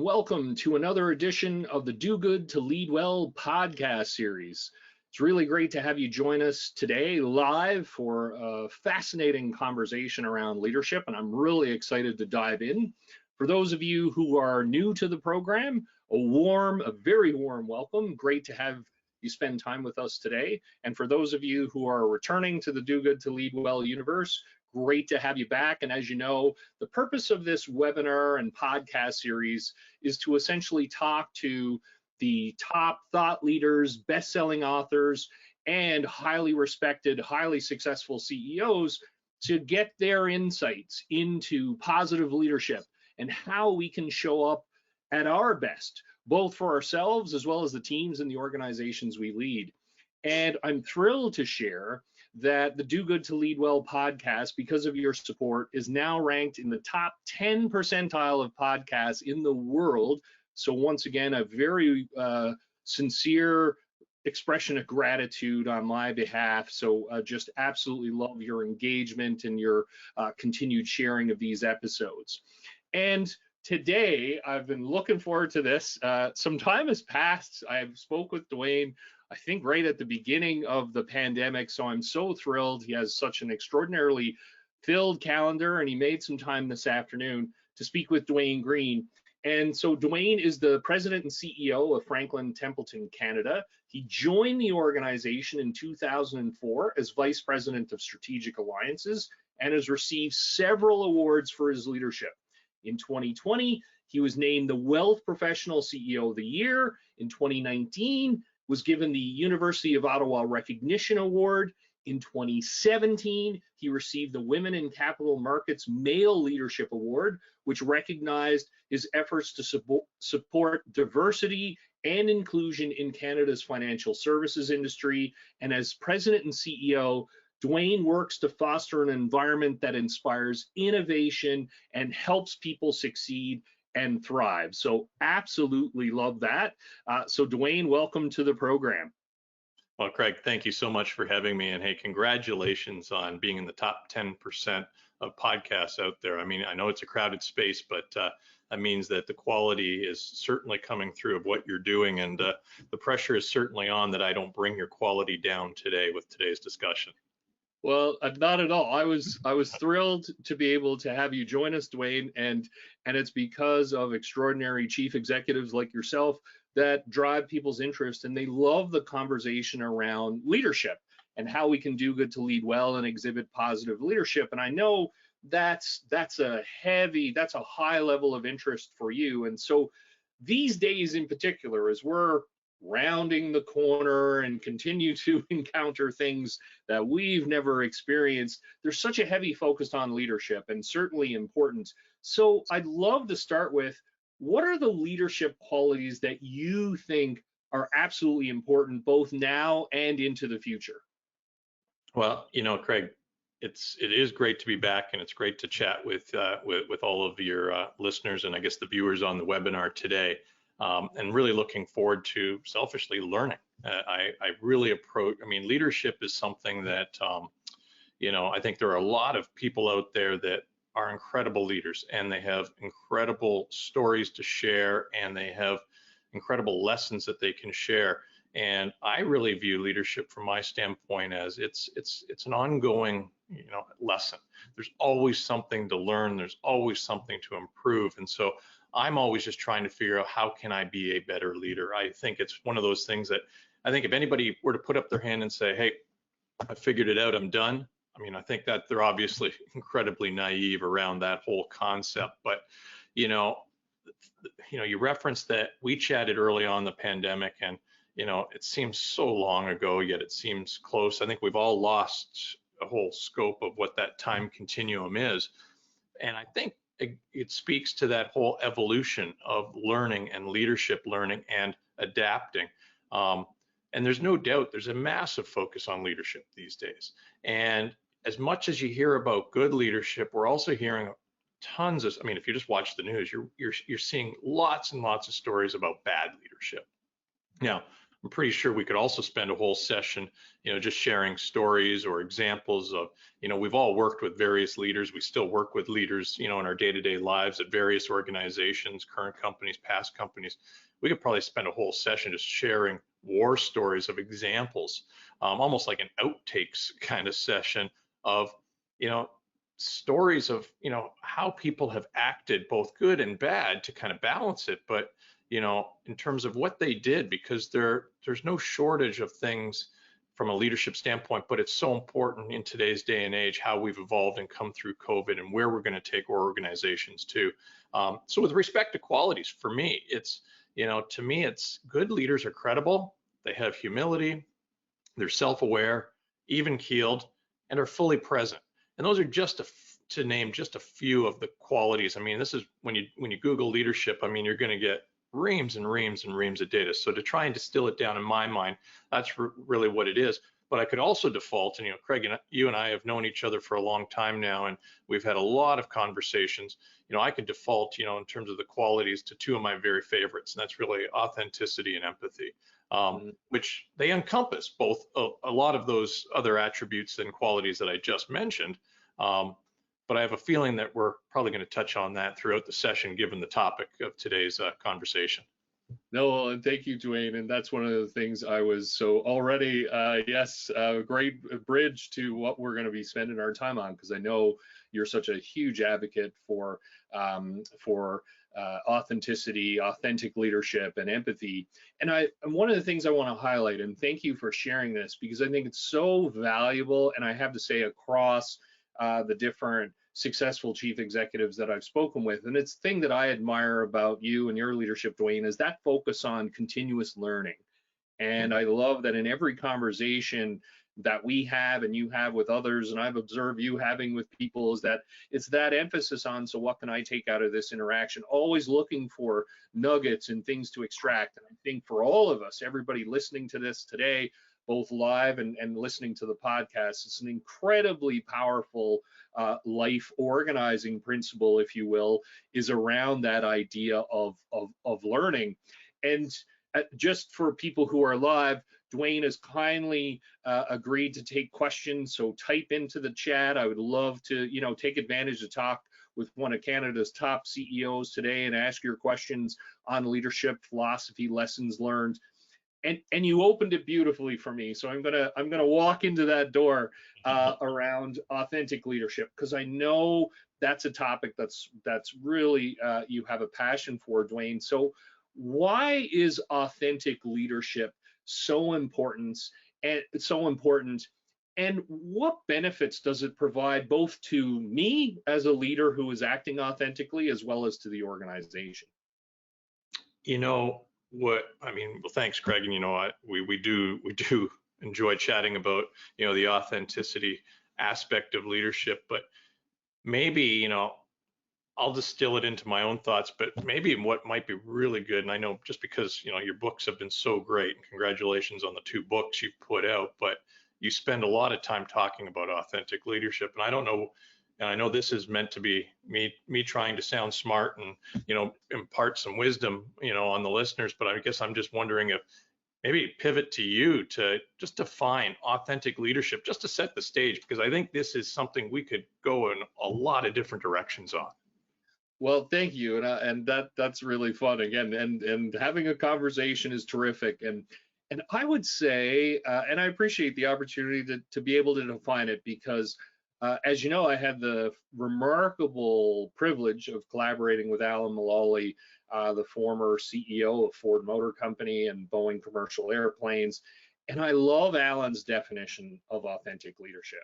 and welcome to another edition of the Do Good to Lead Well podcast series. It's really great to have you join us today live for a fascinating conversation around leadership, and I'm really excited to dive in. For those of you who are new to the program, a very warm welcome. Great to have you spend time with us today. And for those of you who are returning to the Do Good to Lead Well universe, great to have you back. And as you know, the purpose of this webinar and podcast series is to essentially talk to the top thought leaders, best-selling authors, and highly respected, highly successful CEOs to get their insights into positive leadership and how we can show up at our best, both for ourselves as well as the teams and the organizations we lead. And I'm thrilled to share that the Do Good to Lead Well podcast, because of your support, is now ranked in the top 10 percentile of podcasts in the world. So once again, a very sincere expression of gratitude on my behalf. So just absolutely love your engagement and your continued sharing of these episodes. And today, I've been looking forward to this. Some time has passed. I've spoke with Duane, I think right at the beginning of the pandemic, so I'm so thrilled. He has such an extraordinarily filled calendar, and he made some time this afternoon to speak with Duane Green. And so Duane is the president and CEO of Franklin Templeton, Canada. He joined the organization in 2004 as vice president of strategic alliances and has received several awards for his leadership. In 2020, he was named the Wealth Professional CEO of the Year. In 2019, was given the University of Ottawa Recognition Award. In 2017, he received the Women in Capital Markets Male Leadership Award, which recognized his efforts to support diversity and inclusion in Canada's financial services industry. And as president and CEO, Duane works to foster an environment that inspires innovation and helps people succeed and thrive. So absolutely love that. So Duane, welcome to the program. Well, Craig, thank you so much for having me. And hey, congratulations on being in the top 10% of podcasts out there. I mean, I know it's a crowded space, but that means that the quality is certainly coming through of what you're doing. And the pressure is certainly on that I don't bring your quality down today with today's discussion. Well, not at all. I was thrilled to be able to have you join us, Duane, and it's because of extraordinary chief executives like yourself that drive people's interest, and they love the conversation around leadership and how we can do good to lead well and exhibit positive leadership. And I know that's a high level of interest for you. And so these days in particular, as we're rounding the corner and continue to encounter things that we've never experienced, there's such a heavy focus on leadership, and certainly important. So I'd love to start with, what are the leadership qualities that you think are absolutely important both now and into the future? Well, you know, Craig, it is great to be back, and it's great to chat with all of your listeners and I guess the viewers on the webinar today. And really looking forward to selfishly learning. I really leadership is something that, I think there are a lot of people out there that are incredible leaders, and they have incredible stories to share, and they have incredible lessons that they can share. And I really view leadership from my standpoint as it's an ongoing, lesson. There's always something to learn. There's always something to improve. And so I'm always just trying to figure out, how can I be a better leader? I think it's one of those things that I think if anybody were to put up their hand and say, hey, I figured it out, I'm done. I mean, I think that they're obviously incredibly naive around that whole concept. But, you referenced that we chatted early on the pandemic, and, it seems so long ago, yet it seems close. I think we've all lost a whole scope of what that time continuum is. And I think it speaks to that whole evolution of learning and leadership learning and adapting. And there's no doubt there's a massive focus on leadership these days. And as much as you hear about good leadership, we're also hearing tons of, if you just watch the news, you're seeing lots and lots of stories about bad leadership. Now, I'm pretty sure we could also spend a whole session, just sharing stories or examples of, we've all worked with various leaders. We still work with leaders, in our day-to-day lives at various organizations, current companies, past companies. We could probably spend a whole session just sharing war stories of examples, almost like an outtakes kind of session of, stories of, how people have acted, both good and bad, to kind of balance it. But, in terms of what they did, because there's no shortage of things from a leadership standpoint, but it's so important in today's day and age, how we've evolved and come through COVID and where we're going to take our organizations to. So with respect to qualities, for me, it's, to me, it's good leaders are credible. They have humility. They're self-aware, even-keeled, and are fully present. And those are to name just a few of the qualities. I mean, this is when you Google leadership, I mean, you're going to get reams and reams and reams of data. So to try and distill it down in my mind, that's really what it is. But I could also default, and Craig, you and I have known each other for a long time now, and we've had a lot of conversations. I could default, in terms of the qualities, to two of my very favorites, and that's really authenticity and empathy, which they encompass both a lot of those other attributes and qualities that I just mentioned. But I have a feeling that we're probably going to touch on that throughout the session, given the topic of today's conversation. No, and thank you, Duane. And that's one of the things I was so already, yes, great bridge to what we're going to be spending our time on, because I know you're such a huge advocate for authenticity, authentic leadership, and empathy. And one of the things I want to highlight, and thank you for sharing this, because I think it's so valuable, and I have to say across the different successful chief executives that I've spoken with, and it's the thing that I admire about you and your leadership, Duane, is that focus on continuous learning. And I love that in every conversation that we have and you have with others, and I've observed you having with people, is that it's that emphasis on, so what can I take out of this interaction? Always looking for nuggets and things to extract. And I think for all of us, everybody listening to this today, both live and listening to the podcast, it's an incredibly powerful life organizing principle, if you will, is around that idea of learning. And just for people who are live, Duane has kindly agreed to take questions, so type into the chat. I would love to, take advantage to talk with one of Canada's top CEOs today and ask your questions on leadership, philosophy, lessons learned. And you opened it beautifully for me, so I'm gonna walk into that door around authentic leadership, because I know that's a topic that's really you have a passion for, Duane. So why is authentic leadership so important, and what benefits does it provide both to me as a leader who is acting authentically, as well as to the organization? Well, thanks, Craig. And we do enjoy chatting about the authenticity aspect of leadership, but maybe I'll distill it into my own thoughts. But maybe what might be really good, and I know just because your books have been so great, and congratulations on the 2 books you've put out, but you spend a lot of time talking about authentic leadership, and I don't know. And I know this is meant to be me trying to sound smart and, impart some wisdom, on the listeners. But I guess I'm just wondering if maybe pivot to you to just define authentic leadership, just to set the stage, because I think this is something we could go in a lot of different directions on. Well, thank you, and that's really fun again, and having a conversation is terrific, and I would say, and I appreciate the opportunity to be able to define it, because as you know, I had the remarkable privilege of collaborating with Alan Mulally, the former CEO of Ford Motor Company and Boeing Commercial Airplanes. And I love Alan's definition of authentic leadership.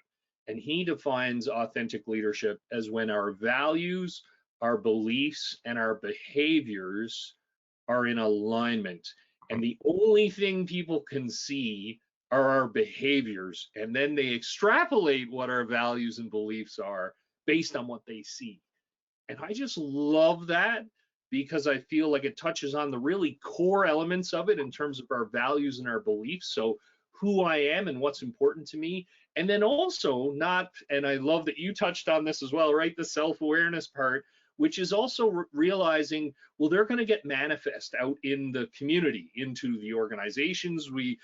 And he defines authentic leadership as when our values, our beliefs, and our behaviors are in alignment. And the only thing people can see are our behaviors, and then they extrapolate what our values and beliefs are based on what they see. And I just love that, because I feel like it touches on the really core elements of it in terms of our values and our beliefs. So who I am and what's important to me. And then also and I love that you touched on this as well, right? The self-awareness part, which is also realizing, well, they're going to get manifest out in the community, into the organizations we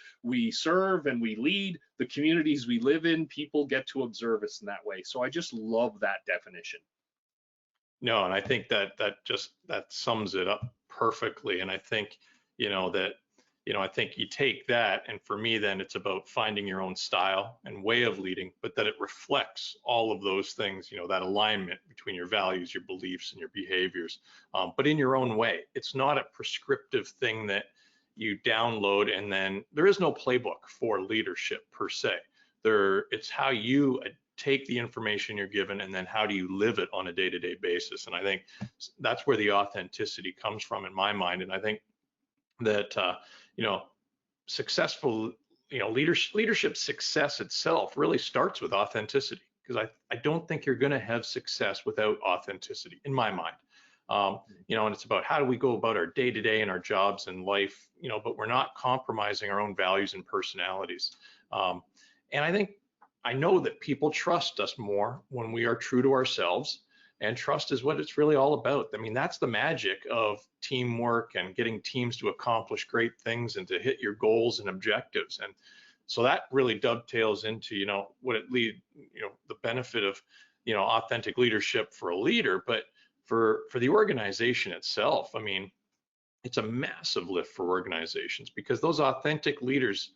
serve and we lead, the communities we live in. People get to observe us in that way. So I just love that definition. No, and I think that sums it up perfectly. And I think, I think you take that, and for me, then it's about finding your own style and way of leading, but that it reflects all of those things, that alignment between your values, your beliefs, and your behaviors, but in your own way. It's not a prescriptive thing that you download, and then there is no playbook for leadership per se. It's how you take the information you're given, and then how do you live it on a day-to-day basis. And I think that's where the authenticity comes from in my mind. And I think that successful leadership success itself really starts with authenticity, because I don't think you're going to have success without authenticity in my mind. And it's about how do we go about our day-to-day and our jobs and life, but we're not compromising our own values and personalities. And I know that people trust us more when we are true to ourselves, and trust is what it's really all about. I mean, that's the magic of teamwork and getting teams to accomplish great things and to hit your goals and objectives. And so that really dovetails into, the benefit of, authentic leadership for a leader, but for the organization itself. I mean, it's a massive lift for organizations, because those authentic leaders,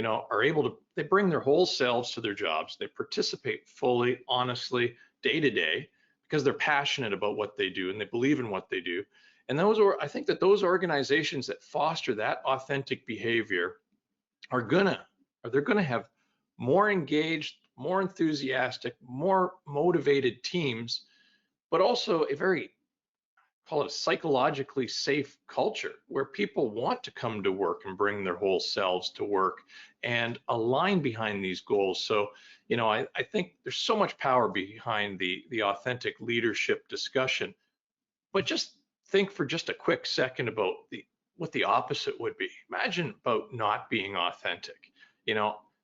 are able to, they bring their whole selves to their jobs. They participate fully, honestly, day to day, because they're passionate about what they do and they believe in what they do. And I think that those organizations that foster that authentic behavior they're gonna have more engaged, more enthusiastic, more motivated teams, but also a very, call it a psychologically safe culture, where people want to come to work and bring their whole selves to work and align behind these goals. So, I think there's so much power behind the authentic leadership discussion. But just think for just a quick second about what the opposite would be. Imagine about not being authentic.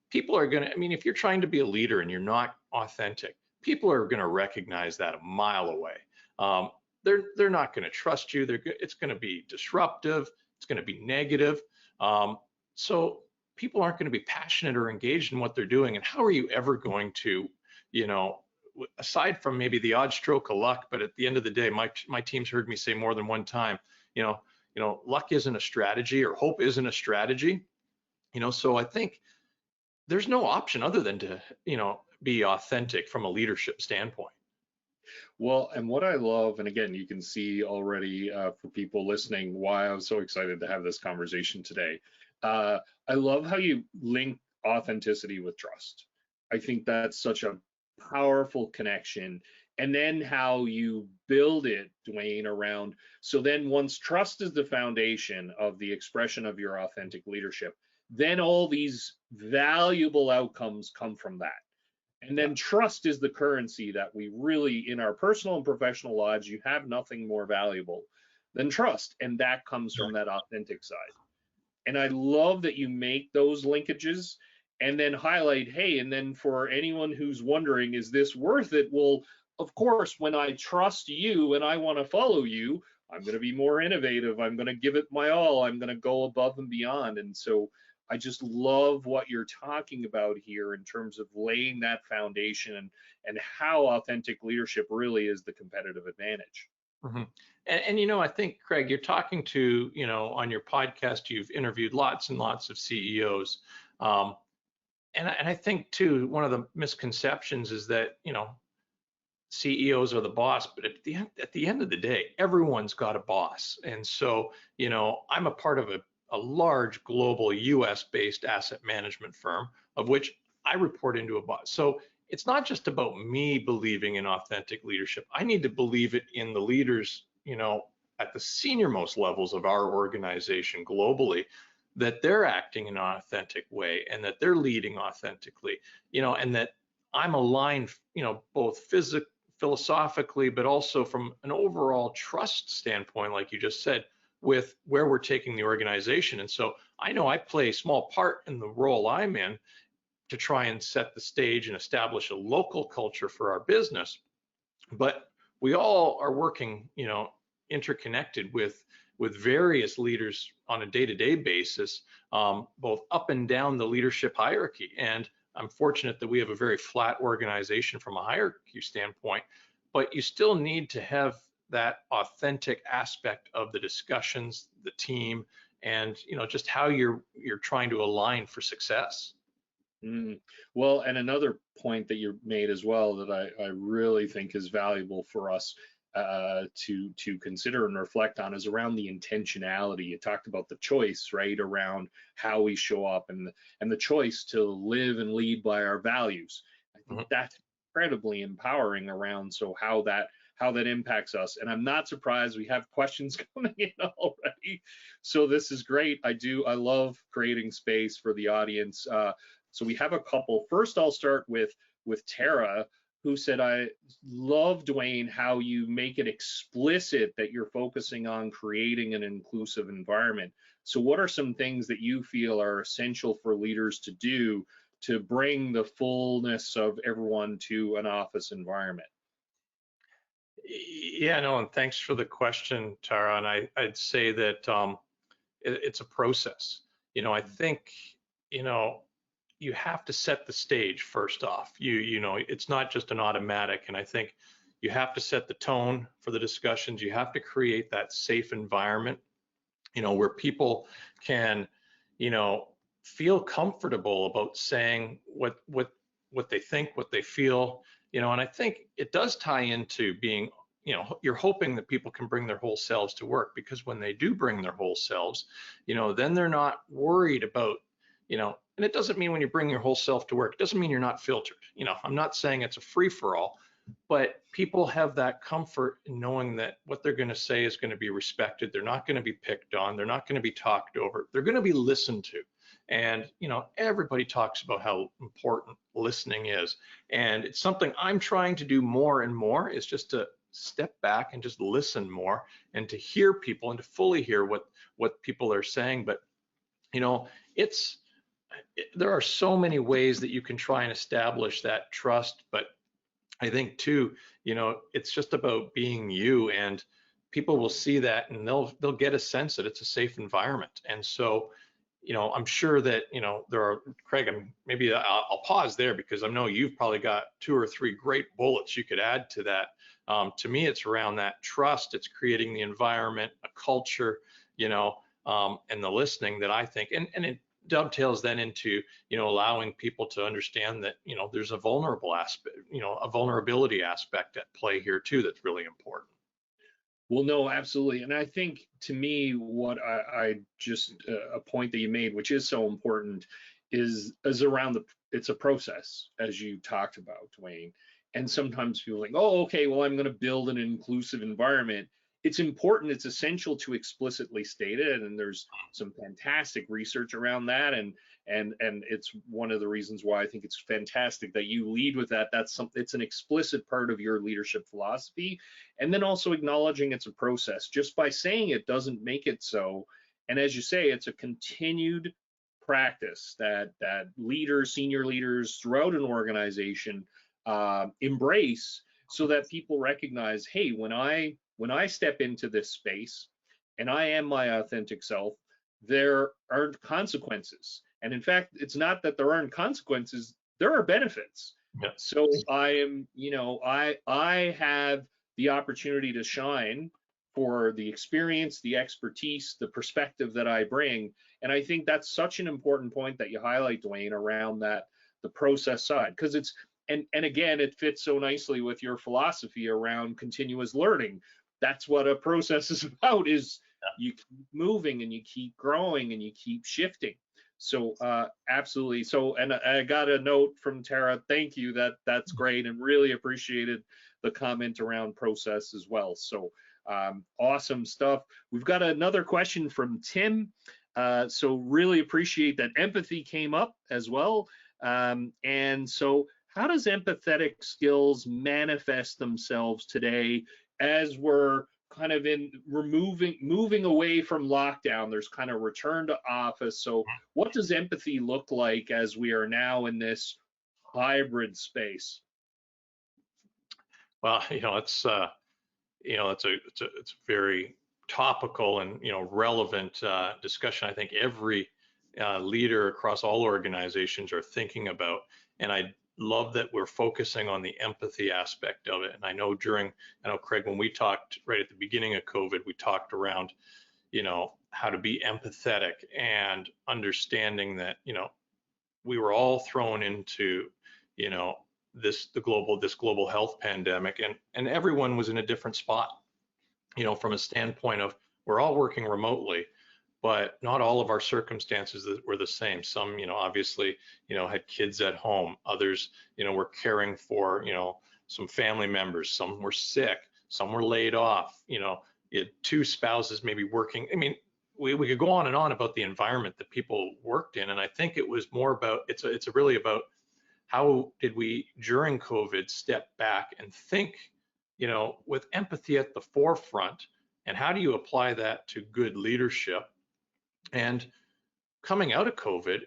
People are gonna, if you're trying to be a leader and you're not authentic, people are gonna recognize that a mile away. They're not going to trust you. It's going to be disruptive. It's going to be negative. So people aren't going to be passionate or engaged in what they're doing. And how are you ever going to, aside from maybe the odd stroke of luck, but at the end of the day, my team's heard me say more than one time, luck isn't a strategy, or hope isn't a strategy. So I think there's no option other than to, be authentic from a leadership standpoint. Well, and what I love, and again, you can see already for people listening why I'm so excited to have this conversation today. I love how you link authenticity with trust. I think that's such a powerful connection. And then how you build it, Duane, around. So then once trust is the foundation of the expression of your authentic leadership, then all these valuable outcomes come from that. And then trust is the currency that we really, in our personal and professional lives, you have nothing more valuable than trust. And that comes from that authentic side. And I love that you make those linkages and then highlight, hey, and then for anyone who's wondering, is this worth it? Well, of course, when I trust you and I want to follow you, I'm going to be more innovative. I'm going to give it my all. I'm going to go above and beyond. And so I just love what you're talking about here in terms of laying that foundation and how authentic leadership really is the competitive advantage. Mm-hmm. And I think, Craig, you're talking to, on your podcast, you've interviewed lots and lots of CEOs. And I think too, one of the misconceptions is that, CEOs are the boss, but at the end of the day, everyone's got a boss. And so, I'm a part of a large global US-based asset management firm, of which I report into a boss. So it's not just about me believing in authentic leadership. I need to believe it in the leaders, at the senior most levels of our organization globally, that they're acting in an authentic way and that they're leading authentically, and that I'm aligned, both philosophically, but also from an overall trust standpoint, like you just said, with where we're taking the organization. And so I know I play a small part in the role I'm in to try and set the stage and establish a local culture for our business. But we all are working, interconnected with various leaders on a day-to-day basis, both up and down the leadership hierarchy. And I'm fortunate that we have a very flat organization from a hierarchy standpoint, but you still need to have that authentic aspect of the discussions, the team, and just how you're trying to align for success. Mm. Well, and another point that you made as well that I really think is valuable for us to consider and reflect on is around the intentionality. You talked about the choice, right, around how we show up and the choice to live and lead by our values. I think Mhm. that's incredibly empowering around how that impacts us. And I'm not surprised we have questions coming in already. So this is great. I love creating space for the audience. So we have a couple. First, I'll start with Tara, who said, I love, Duane, how you make it explicit that you're focusing on creating an inclusive environment. So what are some things that you feel are essential for leaders to do to bring the fullness of everyone to an office environment? Yeah, no, and thanks for the question, Tara. And I'd say that it's a process. I think, you know, you have to set the stage first off. It's not just an automatic. And I think you have to set the tone for the discussions. You have to create that safe environment, where people can, you know, feel comfortable about saying what they think, what they feel, and I think it does tie into being, you're hoping that people can bring their whole selves to work, because when they do bring their whole selves, then they're not worried about, and it doesn't mean when you bring your whole self to work, it doesn't mean you're not filtered. I'm not saying it's a free for all, but people have that comfort in knowing that what they're going to say is going to be respected. They're not going to be picked on. They're not going to be talked over. They're going to be listened to. And, everybody talks about how important listening is. And it's something I'm trying to do more and more, is just to step back and just listen more, and to hear people and to fully hear what people are saying. But, it's, there are so many ways that you can try and establish that trust. But I think too, it's just about being you, and people will see that, and they'll get a sense that it's a safe environment. And so, I'm sure that, there are, Craig, maybe I'll pause there, because I know you've probably got 2 or 3 great bullets you could add to that. To me, it's around that trust. It's creating the environment, a culture, and the listening that I think, and it dovetails then into, allowing people to understand that, there's a vulnerable aspect, a vulnerability aspect at play here too, that's really important. Well, no, absolutely. And I think, to me, what I just a point that you made, which is so important, is around it's a process, as you talked about, Duane. And sometimes people think, oh, okay, well, I'm going to build an inclusive environment. It's important, it's essential to explicitly state it. And there's some fantastic research around that. And it's one of the reasons why I think it's fantastic that you lead with that. It's an explicit part of your leadership philosophy. And then also acknowledging it's a process. Just by saying it doesn't make it so. And as you say, it's a continued practice that leaders, senior leaders throughout an organization embrace, so that people recognize, hey, when I step into this space and I am my authentic self, there aren't consequences. And in fact, it's not that there aren't consequences, there are benefits. Yeah. So I am, I have the opportunity to shine for the experience, the expertise, the perspective that I bring. And I think that's such an important point that you highlight, Duane, around that, the process side, because and again, it fits so nicely with your philosophy around continuous learning. That's what a process is about, is you keep moving and you keep growing and you keep shifting. So absolutely. So, and I got a note from Tara. Thank you. That's great, and really appreciated the comment around process as well. So awesome stuff. We've got another question from Tim. So really appreciate that empathy came up as well. And so, how does empathetic skills manifest themselves today, as we're kind of moving away from lockdown? There's kind of return to office. So what does empathy look like as we are now in this hybrid space? Well, it's it's a very topical and relevant discussion. I think every leader across all organizations are thinking about, and I love that we're focusing on the empathy aspect of it. And I know Craig, when we talked right at the beginning of COVID, we talked around how to be empathetic and understanding that we were all thrown into this global health pandemic, and everyone was in a different spot, from a standpoint of we're all working remotely, but not all of our circumstances were the same. Some obviously had kids at home, others were caring for some family members, some were sick, some were laid off, you had two spouses maybe working. I mean, we could go on and on about the environment that people worked in, and I think it was more about it's really about how did we during COVID step back and think with empathy at the forefront, and how do you apply that to good leadership? And coming out of COVID,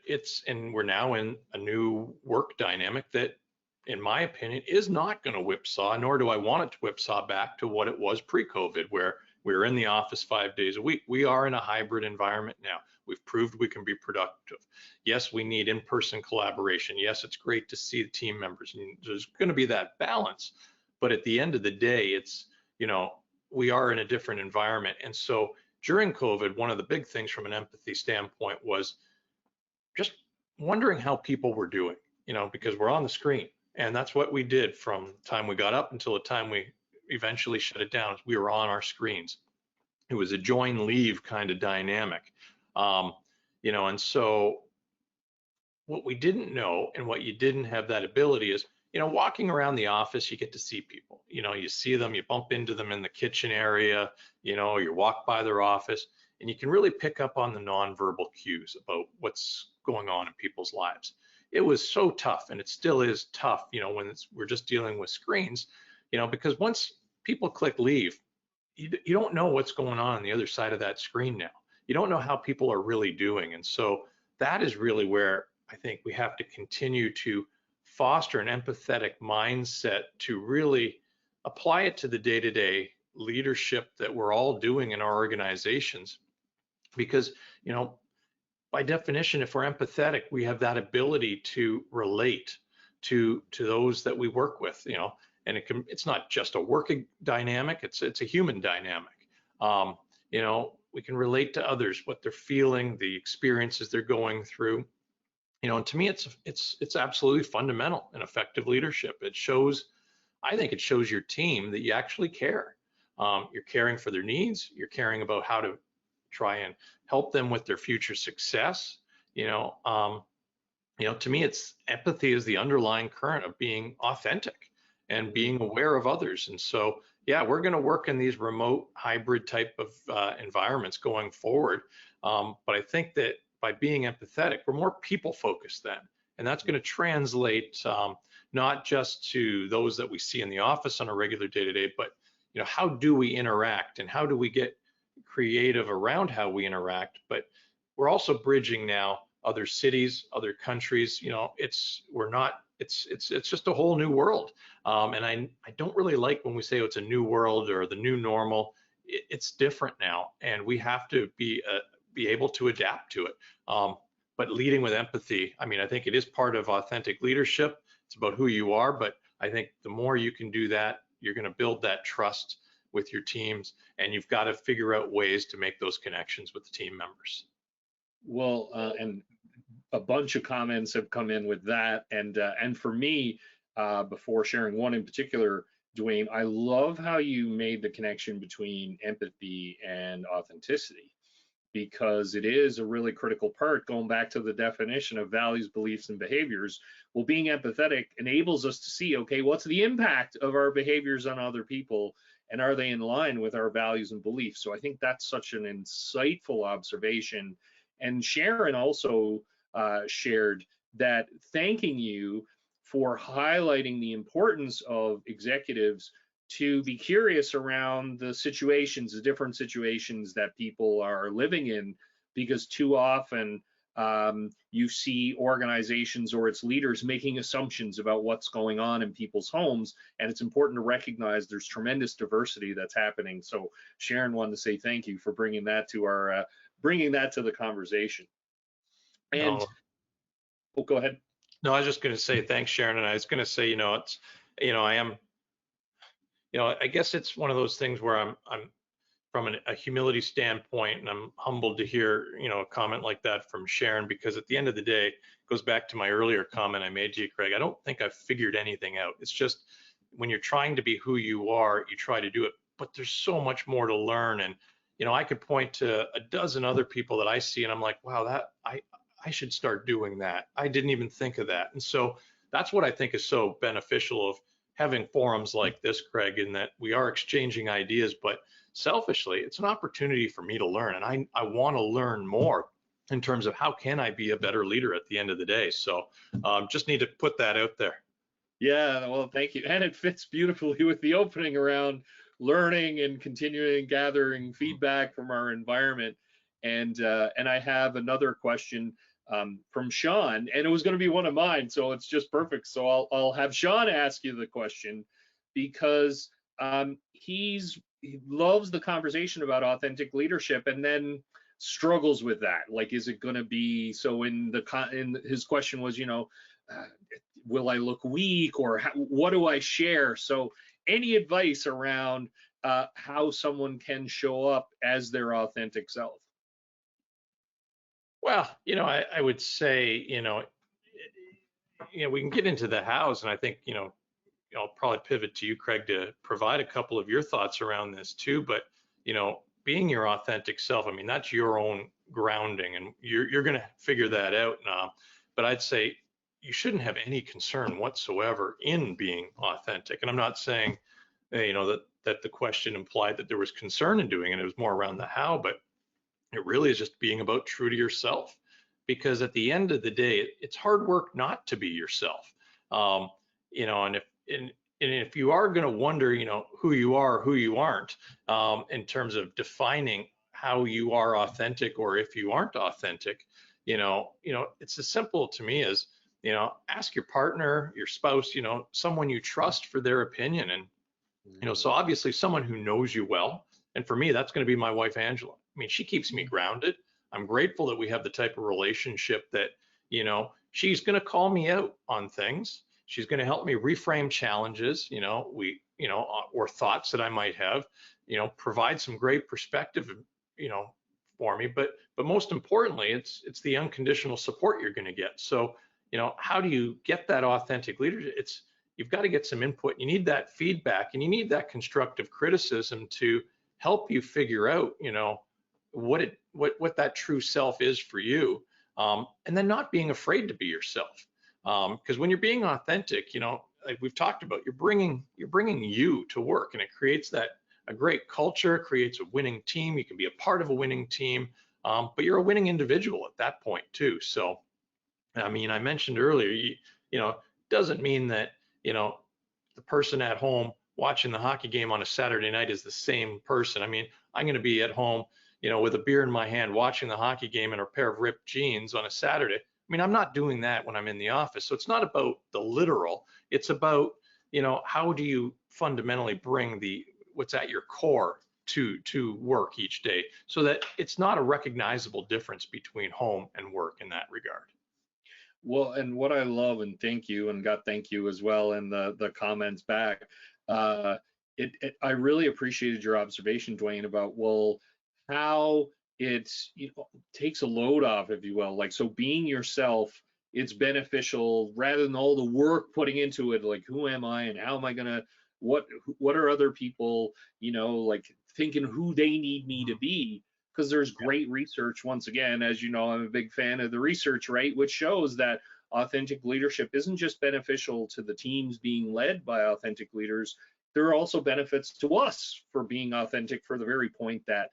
and we're now in a new work dynamic that, in my opinion, is not going to whipsaw, nor do I want it to whipsaw back to what it was pre-COVID, where we were in the office 5 days a week. We are in a hybrid environment now. We've proved we can be productive. Yes, we need in-person collaboration. Yes, it's great to see the team members, and there's going to be that balance. But at the end of the day, it's, we are in a different environment. And so during COVID, one of the big things from an empathy standpoint was just wondering how people were doing, because we're on the screen. And that's what we did from the time we got up until the time we eventually shut it down. We were on our screens. It was a join leave kind of dynamic. And so what we didn't know and what you didn't have that ability is, walking around the office, you get to see people, you see them, you bump into them in the kitchen area, you walk by their office, and you can really pick up on the nonverbal cues about what's going on in people's lives. It was so tough, and it still is tough, when we're just dealing with screens, because once people click leave, you don't know what's going on the other side of that screen now. You don't know how people are really doing. And so that is really where I think we have to continue to foster an empathetic mindset to really apply it to the day-to-day leadership that we're all doing in our organizations. Because, by definition, if we're empathetic, we have that ability to relate to those that we work with, and it's not just a working dynamic, it's a human dynamic. We can relate to others, what they're feeling, the experiences they're going through. And to me, it's absolutely fundamental in effective leadership. I think it shows your team that you actually care. You're caring for their needs. You're caring about how to try and help them with their future success. To me, it's empathy is the underlying current of being authentic and being aware of others. And so, yeah, we're going to work in these remote hybrid type of environments going forward. But I think that by being empathetic, we're more people focused then. And that's going to translate not just to those that we see in the office on a regular day-to-day, but how do we interact and how do we get creative around how we interact? But we're also bridging now other cities, other countries. It's just a whole new world. And I don't really like when we say it's a new world or the new normal. It's different now, and we have to be able to adapt to it. But leading with empathy, I think it is part of authentic leadership. It's about who you are, but I think the more you can do that, you're going to build that trust with your teams, and you've got to figure out ways to make those connections with the team members. Well, and a bunch of comments have come in with that, and for me, before sharing one in particular, Duane, I love how you made the connection between empathy and authenticity, because it is a really critical part, going back to the definition of values, beliefs, and behaviors. Well, being empathetic enables us to see, okay, what's the impact of our behaviors on other people, and are they in line with our values and beliefs? So I think that's such an insightful observation. And Sharon also shared that, thanking you for highlighting the importance of executives to be curious around the situations, the different situations that people are living in, because too often You see organizations or its leaders making assumptions about what's going on in people's homes, and it's important to recognize there's tremendous diversity that's happening. So Sharon wanted to say thank you for bringing that to our bringing that to the conversation. And No, oh, go ahead. no, I was just going to say thanks, Sharon. And I was going to say, it's, I am, I guess it's one of those things where I'm from a humility standpoint, and I'm humbled to hear, a comment like that from Sharon, because at the end of the day, it goes back to my earlier comment I made to you, Craig. I don't think I've figured anything out. It's just when you're trying to be who you are, you try to do it, but there's so much more to learn. And, I could point to a dozen other people that I see, and I'm like, wow, that I should start doing that. I didn't even think of that. And so that's what I think is so beneficial of having forums like this, Craig, in that we are exchanging ideas, but selfishly, it's an opportunity for me to learn. And I want to learn more in terms of how can I be a better leader at the end of the day. So just need to put that out there. Yeah, well, thank you. And it fits beautifully with the opening around learning and continuing gathering feedback from our environment. And I have another question from Sean, and it was going to be one of mine, so it's just perfect. So I'll have Sean ask you the question, because he loves the conversation about authentic leadership, and then struggles with that. Like, is it going to be so? In his question was, will I look weak, or what do I share? So any advice around how someone can show up as their authentic self? Well, I would say, we can get into the hows, and I think, I'll probably pivot to you, Craig, to provide a couple of your thoughts around this too. But, being your authentic self, I mean, that's your own grounding, and you're going to figure that out now. But I'd say you shouldn't have any concern whatsoever in being authentic. And I'm not saying, that the question implied that there was concern in doing it. It was more around the how, but it really is just being about true to yourself. Because at the end of the day, it's hard work not to be yourself. And if you are going to wonder, who you are, who you aren't, in terms of defining how you are authentic or if you aren't authentic, it's as simple to me as, ask your partner, your spouse, someone you trust for their opinion. And, so obviously someone who knows you well. And for me, that's going to be my wife, Angela. I mean, she keeps me grounded. I'm grateful that we have the type of relationship that, she's going to call me out on things. She's going to help me reframe challenges, or thoughts that I might have, provide some great perspective, for me. But most importantly, it's the unconditional support you're going to get. So, how do you get that authentic leadership? You've got to get some input. You need that feedback, and you need that constructive criticism to help you figure out, what that true self is for you. And then not being afraid to be yourself. Because when you're being authentic, like we've talked about, you're bringing you to work, and it creates a great culture, creates a winning team. You can be a part of a winning team, but you're a winning individual at that point too. So, I mean, I mentioned earlier, doesn't mean that, the person at home watching the hockey game on a Saturday night is the same person. I mean, I'm going to be at home, with a beer in my hand, watching the hockey game in a pair of ripped jeans on a Saturday. I mean, I'm not doing that when I'm in the office. So it's not about the literal. It's about, how do you fundamentally bring what's at your core to work each day, so that it's not a recognizable difference between home and work in that regard. Well, and what I love, and thank you, and got thank you as well in the comments back. I really appreciated your observation, Duane, about how it's takes a load off, if you will. Like, so being yourself, it's beneficial rather than all the work putting into it. Like, who am I, and how am I gonna? What are other people, like thinking who they need me to be? Because there's great research, once again, as you know, I'm a big fan of the research, right, which shows that authentic leadership isn't just beneficial to the teams being led by authentic leaders. There are also benefits to us for being authentic, for the very point that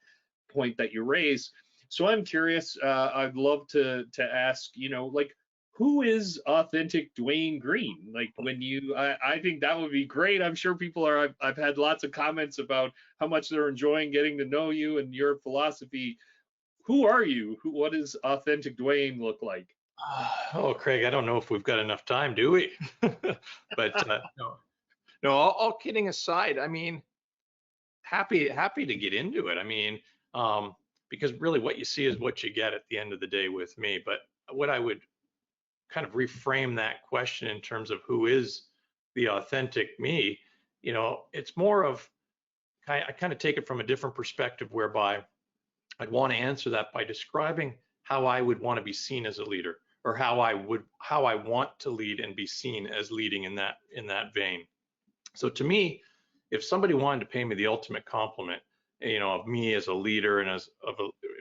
you raise. So I'm curious, I'd love to ask, like, who is authentic Duane Green? Like, when I think that would be great. I'm sure people are, I've had lots of comments about how much they're enjoying getting to know you and your philosophy. who are you? What does authentic Duane look like? Oh, Craig, I don't know if we've got enough time, do we? But no, no, all kidding aside, I mean, happy to get into it. I mean, um, because really what you see is what you get at the end of the day with me. But what I would kind of reframe that question in terms of who is the authentic me, it's more of I kind of take it from a different perspective whereby I'd want to answer that by describing how I would want to be seen as a leader, or how I want to lead and be seen as leading in that vein. So to me, if somebody wanted to pay me the ultimate compliment, of me as a leader and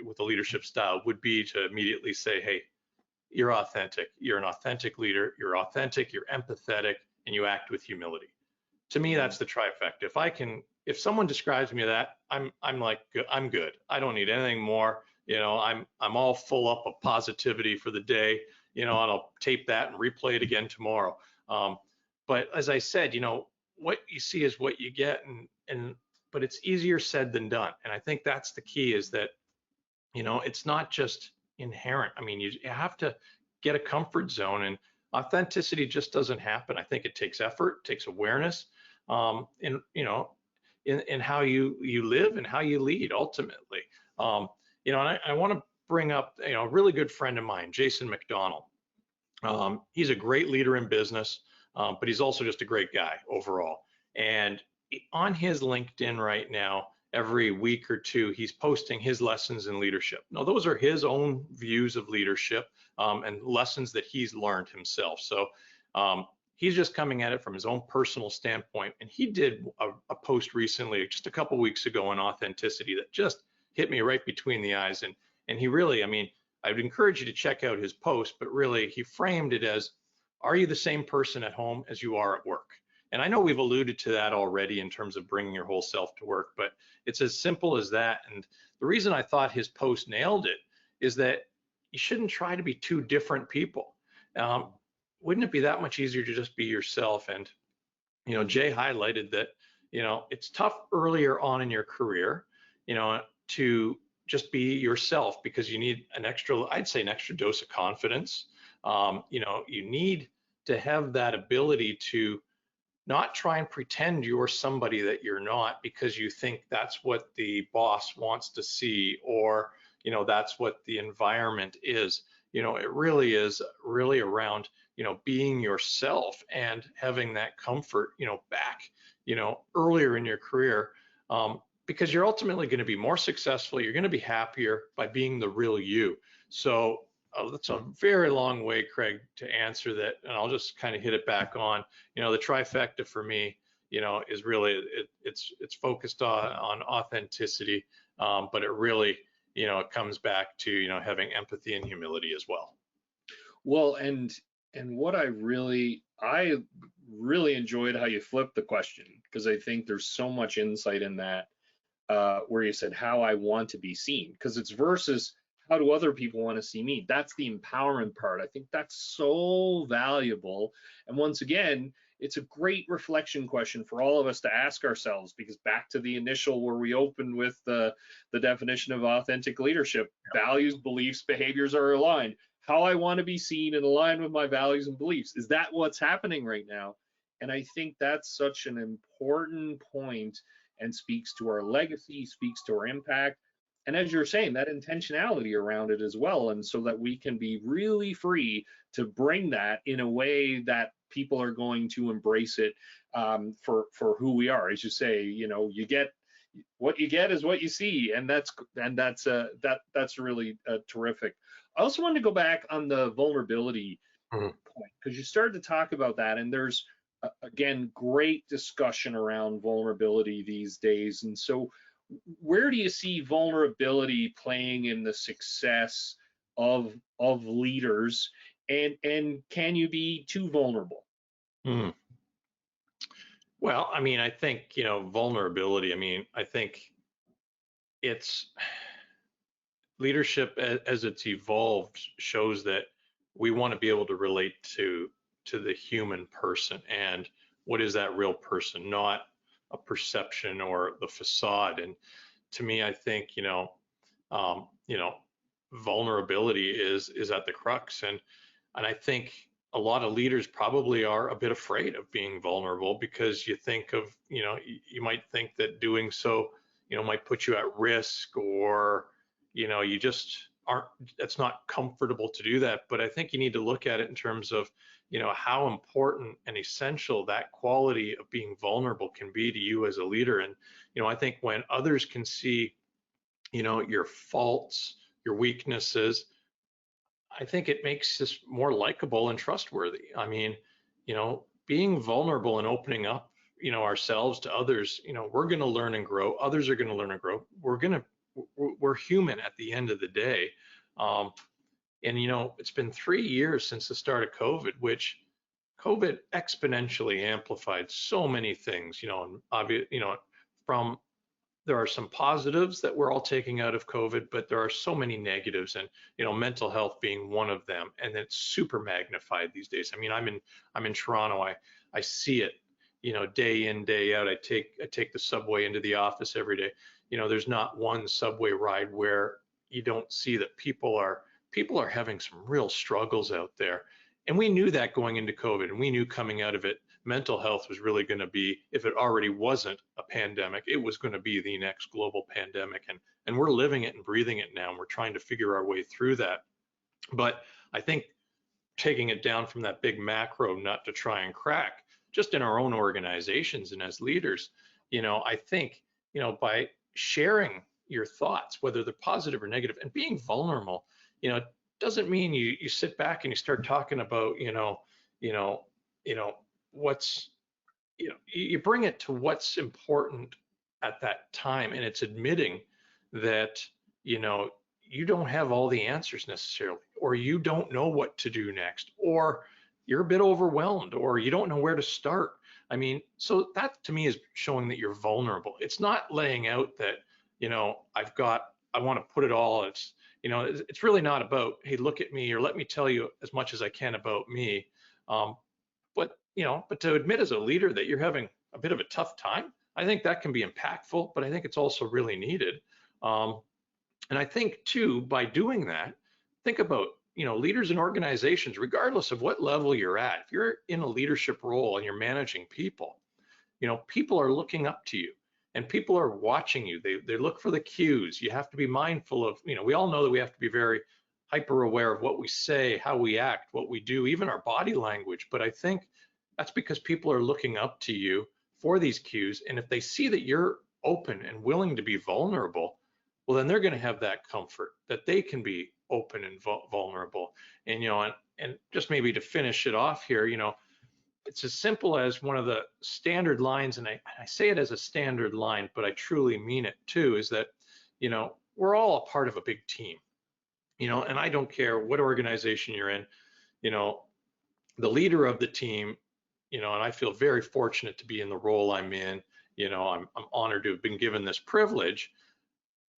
with a leadership style, would be to immediately say, hey, you're authentic. You're an authentic leader. You're authentic. You're empathetic, and you act with humility. To me, that's the trifecta. If someone describes me that, I'm like, I'm good. I don't need anything more. I'm all full up of positivity for the day. And I'll tape that and replay it again tomorrow. But as I said, what you see is what you get, but it's easier said than done. And I think that's the key, is that it's not just inherent. I mean, you have to get a comfort zone, and authenticity just doesn't happen. I think it takes effort, takes awareness, and in how you live and how you lead ultimately. And I want to bring up a really good friend of mine, Jason McDonald. He's a great leader in business, but he's also just a great guy overall. And on his LinkedIn right now, every week or two, he's posting his lessons in leadership. Now, those are his own views of leadership, and lessons that he's learned himself. So he's just coming at it from his own personal standpoint. And he did a post recently, just a couple weeks ago, on authenticity that just hit me right between the eyes. And he really, I mean, I would encourage you to check out his post, but really he framed it as, are you the same person at home as you are at work? And I know we've alluded to that already in terms of bringing your whole self to work, but it's as simple as that. And the reason I thought his post nailed it is that you shouldn't try to be two different people. Wouldn't it be that much easier to just be yourself? And, Jay highlighted that, it's tough earlier on in your career, to just be yourself, because you need I'd say an extra dose of confidence. You need to have that ability to not try and pretend you're somebody that you're not, because you think that's what the boss wants to see, or that's what the environment is. It really is really around being yourself and having that comfort back earlier in your career, because you're ultimately going to be more successful. You're going to be happier by being the real you. So that's a very long way, Craig, to answer that, and I'll just kind of hit it back on. The trifecta for me, is really it's focused on authenticity, but it really, it comes back to having empathy and humility as well. Well, and what I really enjoyed how you flipped the question, because I think there's so much insight in that, where you said how I want to be seen, because it's versus how do other people want to see me. That's the empowerment part. I think that's so valuable. And once again, it's a great reflection question for all of us to ask ourselves, because back to the initial where we opened with the definition of authentic leadership, values, beliefs, behaviors are aligned. How I want to be seen and aligned with my values and beliefs. Is that what's happening right now? And I think that's such an important point, and speaks to our legacy, speaks to our impact. And as you're saying, that intentionality around it as well. And so that we can be really free to bring that in a way that people are going to embrace it, for who we are. As you say, you get what you get is what you see. And that's really terrific. I also wanted to go back on the vulnerability point, because you started to talk about that, and there's again great discussion around vulnerability these days. And so where do you see vulnerability playing in the success of leaders, and can you be too vulnerable? Well, I mean, I think vulnerability, I think it's leadership as it's evolved shows that we want to be able to relate to the human person, and what is that real person, not a perception or the facade. And to me, I think vulnerability is at the crux. And I think a lot of leaders probably are a bit afraid of being vulnerable, because you think of, you might think that doing so, might put you at risk, or, you just aren't, it's not comfortable to do that. But I think you need to look at it in terms of, how important and essential that quality of being vulnerable can be to you as a leader. And, I think when others can see, your faults, your weaknesses, I think it makes us more likable and trustworthy. I mean, being vulnerable and opening up, ourselves to others, we're going to learn and grow. Others are going to learn and grow. We're human at the end of the day. And, it's been 3 years since the start of COVID, which COVID exponentially amplified so many things, and obvious, from there are some positives that we're all taking out of COVID, but there are so many negatives, and mental health being one of them, and it's super magnified these days. I mean, I'm in Toronto. I see it, day in, day out. I take the subway into the office every day. There's not one subway ride where you don't see that people are having some real struggles out there. And we knew that going into COVID, and we knew coming out of it, mental health was really going to be, if it already wasn't a pandemic, it was going to be the next global pandemic. And we're living it and breathing it now, and we're trying to figure our way through that. But I think taking it down from that big macro nut to try and crack, just in our own organizations and as leaders, I think, by sharing your thoughts, whether they're positive or negative, and being vulnerable, doesn't mean you sit back and you start talking about, what's, you bring it to what's important at that time, and it's admitting that, you don't have all the answers necessarily, or you don't know what to do next, or you're a bit overwhelmed, or you don't know where to start. I mean, so that to me is showing that you're vulnerable. It's not laying out that, I want to put it all. It's really not about, hey, look at me, or let me tell you as much as I can about me. But to admit as a leader that you're having a bit of a tough time, I think that can be impactful, but I think it's also really needed. And I think too, by doing that, think about, leaders in organizations, regardless of what level you're at. If you're in a leadership role and you're managing people, people are looking up to you, and people are watching you. They look for the cues. You have to be mindful of, we all know that we have to be very hyper aware of what we say, how we act, what we do, even our body language. But I think that's because people are looking up to you for these cues. And if they see that you're open and willing to be vulnerable, well, then they're going to have that comfort that they can be open and vulnerable. And, and just maybe to finish it off here, it's as simple as one of the standard lines, and I say it as a standard line, but I truly mean it too, is that, we're all a part of a big team, and I don't care what organization you're in, the leader of the team, and I feel very fortunate to be in the role I'm in. I'm honored to have been given this privilege,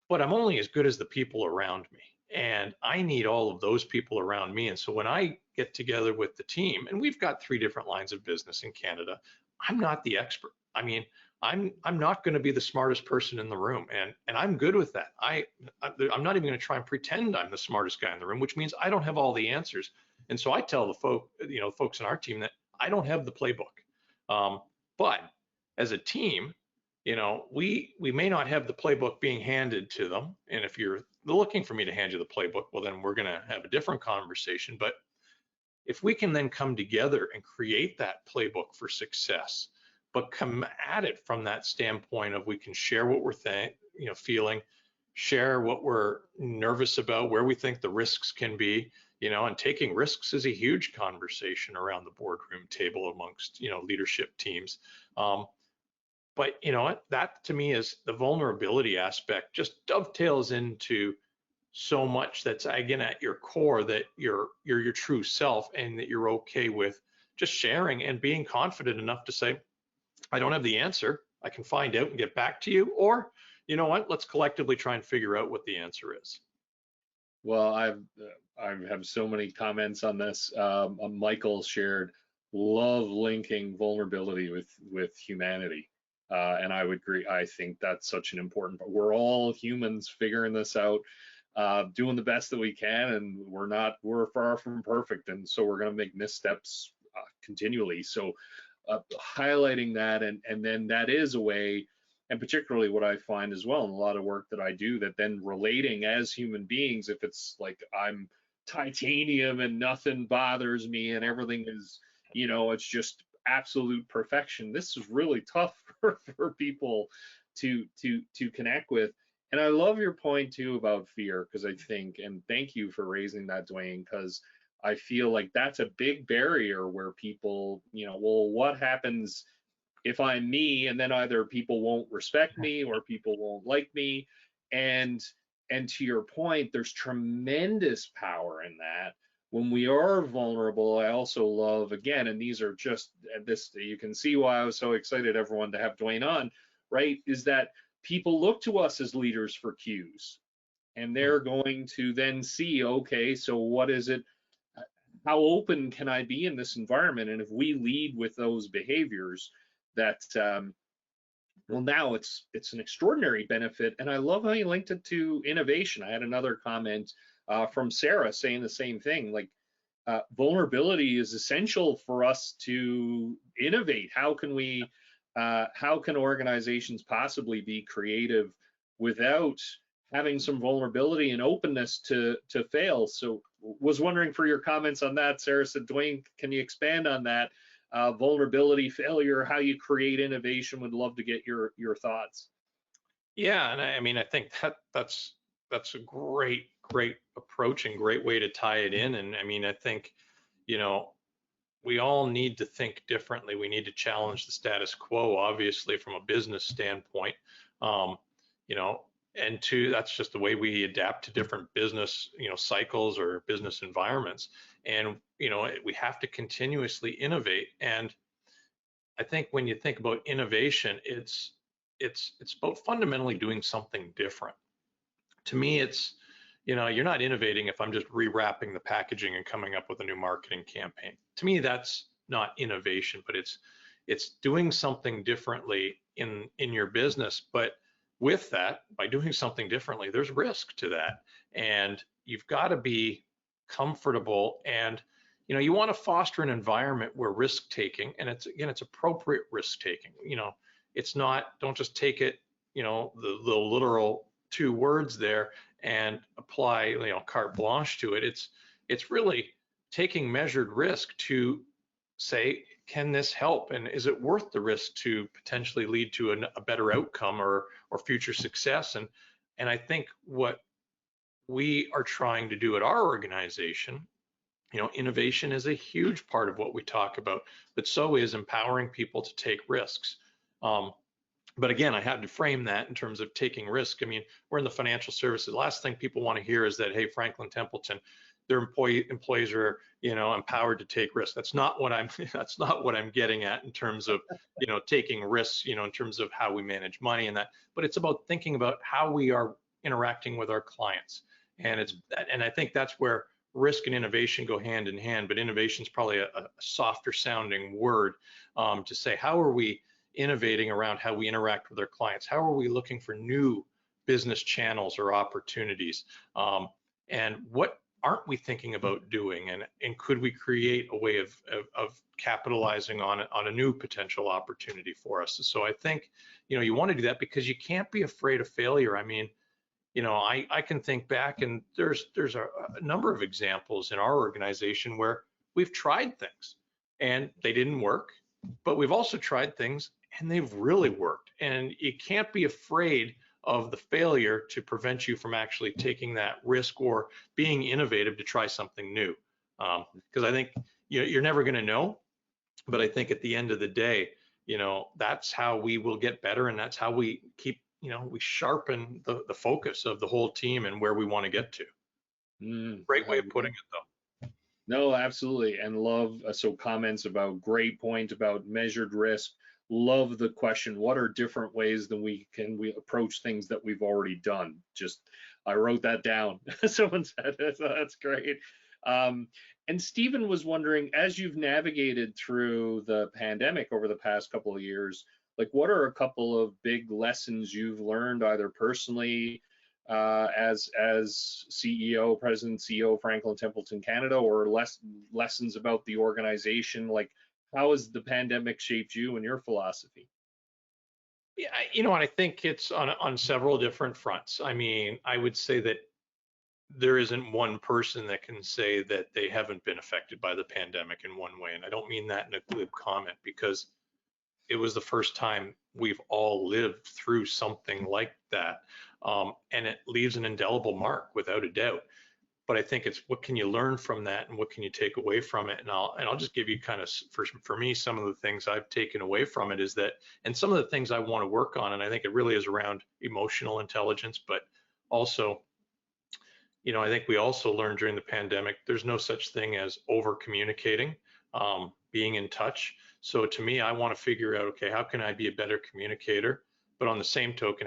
but I'm only as good as the people around me. And I need all of those people around me. And so when I get together with the team, and we've got 3 different lines of business in Canada, I'm not the expert. I mean, I'm not going to be the smartest person in the room, and I'm good with that. I'm not even going to try and pretend I'm the smartest guy in the room, which means I don't have all the answers. And so I tell the folks in our team that I don't have the playbook. But as a team, we may not have the playbook being handed to them. And if you're looking for me to hand you the playbook, well, then we're going to have a different conversation. But if we can then come together and create that playbook for success, but come at it from that standpoint of, we can share what we're feeling, share what we're nervous about, where we think the risks can be, and taking risks is a huge conversation around the boardroom table amongst, leadership teams. But that to me is the vulnerability aspect, just dovetails into so much that's, again, at your core, that you're your true self, and that you're okay with just sharing and being confident enough to say, I don't have the answer. I can find out and get back to you. Or, let's collectively try and figure out what the answer is. Well, I have so many comments on this. Michael shared, love linking vulnerability with humanity. And I would agree. I think that's such an important part. We're all humans figuring this out. doing the best that we can, and we're far from perfect, and so we're going to make missteps continually. So highlighting that, and then that is a way, and particularly what I find as well in a lot of work that I do, that then relating as human beings, if it's like I'm titanium and nothing bothers me and everything is, it's just absolute perfection. This is really tough for people to connect with. And I love your point too about fear, because I think, and thank you for raising that, Duane, because I feel like that's a big barrier where people, well, what happens if I'm me, and then either people won't respect me or people won't like me. And to your point, there's tremendous power in that. When we are vulnerable, I also love, again, and these are just this, you can see why I was so excited, everyone, to have Duane on, right? Is that people look to us as leaders for cues, and they're going to then see, okay, so what is it? How open can I be in this environment? And if we lead with those behaviors, that well, now it's an extraordinary benefit. And I love how you linked it to innovation. I had another comment from Sarah saying the same thing, like vulnerability is essential for us to innovate. How can organizations possibly be creative without having some vulnerability and openness to fail? So was wondering for your comments on that. Sarah said, Duane, can you expand on that? Vulnerability, failure, how you create innovation. Would love to get your thoughts. Yeah, and I mean, I think that's a great approach and great way to tie it in. And I mean, I think, we all need to think differently. We need to challenge the status quo, obviously, from a business standpoint. You know, and two, that's just the way we adapt to different business, cycles or business environments. And we have to continuously innovate. And I think when you think about innovation, it's about fundamentally doing something different. To me, it's you're not innovating if I'm just rewrapping the packaging and coming up with a new marketing campaign. To me, that's not innovation, but it's doing something differently in your business. But with that, by doing something differently, there's risk to that, and you've got to be comfortable. And you want to foster an environment where risk taking, and it's appropriate risk taking. It's not, don't just take it, the literal two words there and apply, carte blanche to it. It's really taking measured risk to say, can this help, and is it worth the risk to potentially lead to a better outcome or future success? And I think what we are trying to do at our organization, innovation is a huge part of what we talk about, but so is empowering people to take risks. But again, I had to frame that in terms of taking risk. I mean, we're in the financial services. The last thing people want to hear is that, hey, Franklin Templeton, their employees are, empowered to take risks. That's not what I'm getting at in terms of, taking risks, in terms of how we manage money and that. But it's about thinking about how we are interacting with our clients. And I think that's where risk and innovation go hand in hand. But innovation is probably a softer sounding word to say, how are we innovating around how we interact with our clients? How are we looking for new business channels or opportunities? And what aren't we thinking about doing? And could we create a way of capitalizing on a new potential opportunity for us? So I think, you want to do that because you can't be afraid of failure. I mean, I can think back, and there's a number of examples in our organization where we've tried things and they didn't work, but we've also tried things and they've really worked. And you can't be afraid of the failure to prevent you from actually taking that risk or being innovative to try something new. Because I think you're never going to know, but I think at the end of the day, that's how we will get better, and that's how we keep, we sharpen the focus of the whole team and where we want to get to. Great way of putting it, though. No, absolutely. And love, so comments about, great point about measured risk. Love the question, what are different ways that we approach things that we've already done? Just, I wrote that down. Someone said it, so that's great. And Stephen was wondering, as you've navigated through the pandemic over the past couple of years, like what are a couple of big lessons you've learned, either personally as CEO, President, CEO, Franklin Templeton Canada, or lessons about the organization? Like, how has the pandemic shaped you and your philosophy? Yeah, I think it's on several different fronts. I mean, I would say that there isn't one person that can say that they haven't been affected by the pandemic in one way. And I don't mean that in a glib comment, because it was the first time we've all lived through something like that. And it leaves an indelible mark without a doubt. But I think it's what can you learn from that and what can you take away from it? And I'll just give you kind of, for me, some of the things I've taken away from it is that, and some of the things I want to work on, and I think it really is around emotional intelligence, but also, I think we also learned during the pandemic, there's no such thing as over communicating, being in touch. So to me, I want to figure out, okay, how can I be a better communicator? But on the same token,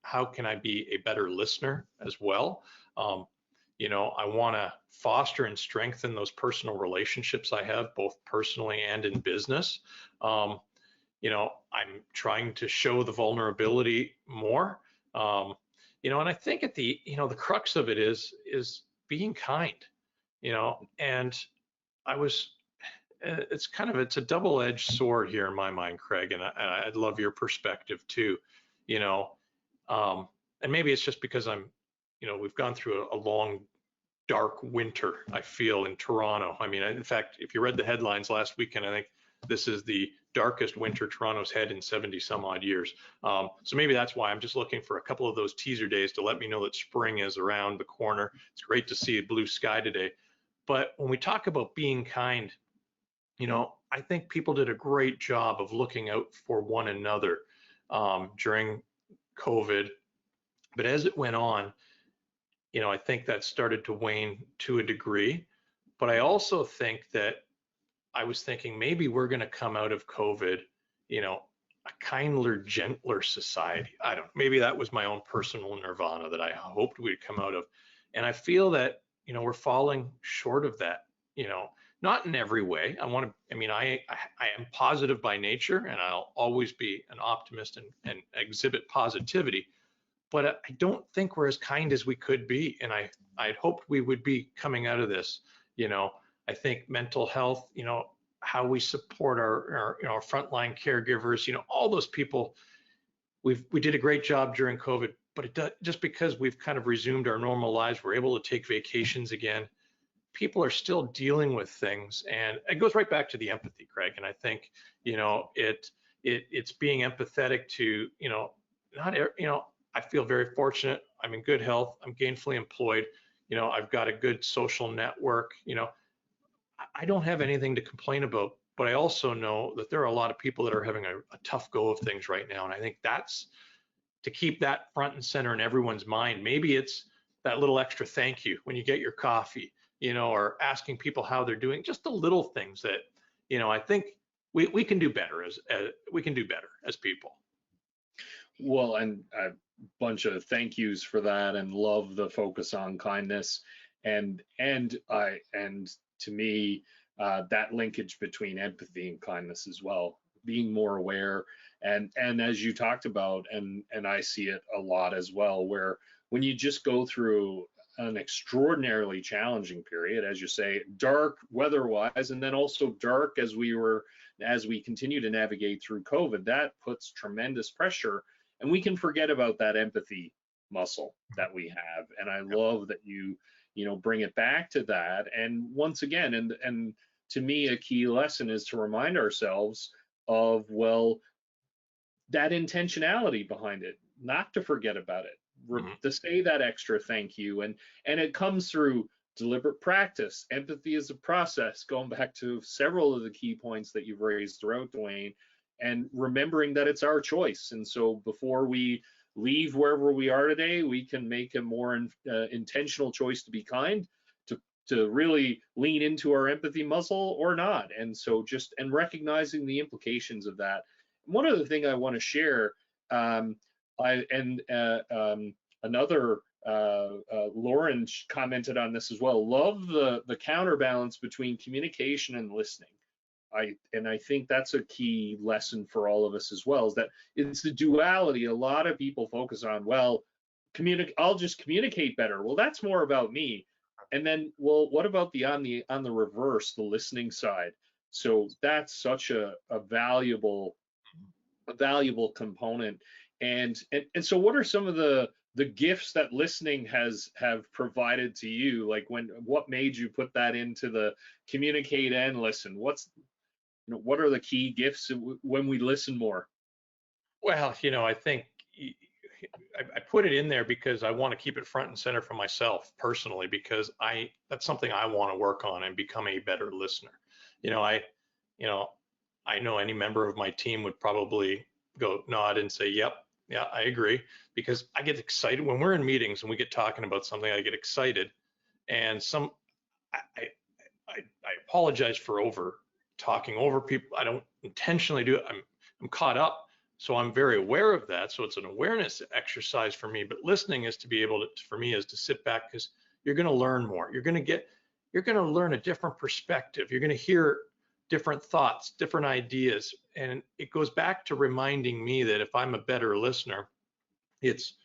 how can I be a better listener as well? I want to foster and strengthen those personal relationships I have, both personally and in business. I'm trying to show the vulnerability more. And I think at the crux of it is being kind, and it's a double-edged sword here in my mind, Craig, and I'd love your perspective too, and maybe it's just because we've gone through a long, dark winter, I feel, in Toronto. I mean, in fact, if you read the headlines last weekend, I think this is the darkest winter Toronto's had in 70 some odd years. So maybe that's why I'm just looking for a couple of those teaser days to let me know that spring is around the corner. It's great to see a blue sky today. But when we talk about being kind, I think people did a great job of looking out for one another during COVID. But as it went on, I think that started to wane to a degree. But I also think that I was thinking maybe we're going to come out of COVID, a kinder, gentler society. I don't know, maybe that was my own personal nirvana that I hoped we'd come out of. And I feel that, we're falling short of that, not in every way. I am positive by nature, and I'll always be an optimist and exhibit positivity. But I don't think we're as kind as we could be. And I'd hoped we would be coming out of this. I think mental health, how we support our frontline caregivers, all those people, we did a great job during COVID, but just because we've kind of resumed our normal lives, we're able to take vacations again. People are still dealing with things, and it goes right back to the empathy, Craig. And I think, it's being empathetic to, I feel very fortunate. I'm in good health. I'm gainfully employed. I've got a good social network. I don't have anything to complain about, but I also know that there are a lot of people that are having a tough go of things right now. And I think that's to keep that front and center in everyone's mind. Maybe it's that little extra thank you when you get your coffee, or asking people how they're doing, just the little things that, I think we can do better as people. Well, and a bunch of thank yous for that, and love the focus on kindness, and to me, that linkage between empathy and kindness as well, being more aware, and as you talked about, and I see it a lot as well, where when you just go through an extraordinarily challenging period, as you say, dark weather-wise, and then also dark as we continue to navigate through COVID, that puts tremendous pressure. And we can forget about that empathy muscle that we have. And I love that you bring it back to that. And once again, and to me, a key lesson is to remind ourselves of, well, that intentionality behind it, not to forget about it, to say that extra thank you. And it comes through deliberate practice. Empathy is a process, going back to several of the key points that you've raised throughout, Duane, and remembering that it's our choice. And so before we leave wherever we are today, we can make a more intentional choice to be kind, to really lean into our empathy muscle or not. And so and recognizing the implications of that. One other thing I want to share, another Lauren commented on this as well. Love the counterbalance between communication and listening. I think that's a key lesson for all of us as well, is that it's the duality. A lot of people focus on, well, I'll just communicate better. Well, that's more about me. And then, well, what about the reverse, the listening side? So that's such a valuable component. And so what are some of the gifts that listening have provided to you? Like what made you put that into the communicate and listen? What are the key gifts when we listen more? Well, I think I put it in there because I want to keep it front and center for myself personally, because that's something I want to work on and become a better listener. You know, I, you know, I know any member of my team would probably go nod and say, "Yep, yeah, I agree," because I get excited when we're in meetings and we get talking about something. I get excited, and I, I, I apologize for over talking over people. I don't intentionally do it. I'm caught up. So I'm very aware of that. So it's an awareness exercise for me, but listening is to be able to, for me, is to sit back, because you're going to learn more. You're going to learn a different perspective. You're going to hear different thoughts, different ideas. And it goes back to reminding me that if I'm a better listener, it's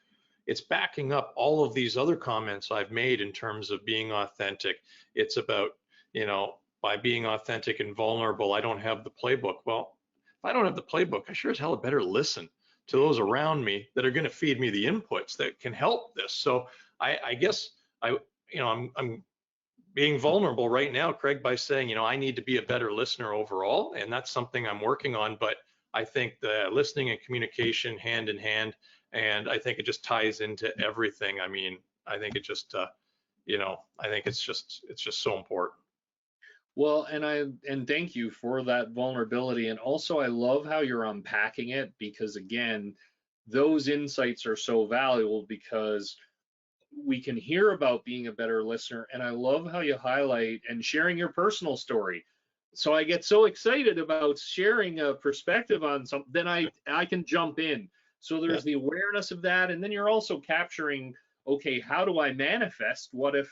backing up all of these other comments I've made in terms of being authentic. It's about, by being authentic and vulnerable, I don't have the playbook. Well, if I don't have the playbook, I sure as hell better listen to those around me that are going to feed me the inputs that can help this. So I guess I'm being vulnerable right now, Craig, by saying, I need to be a better listener overall, and that's something I'm working on. But I think the listening and communication hand in hand, and I think it just ties into everything. I mean, I think it just, I think it's just so important. Well, and thank you for that vulnerability. And also I love how you're unpacking it, because again, those insights are so valuable because we can hear about being a better listener. And I love how you highlight and sharing your personal story. So I get so excited about sharing a perspective on something, then I can jump in. So Yeah. there's the awareness of that, and then you're also capturing, okay, how do I manifest? What if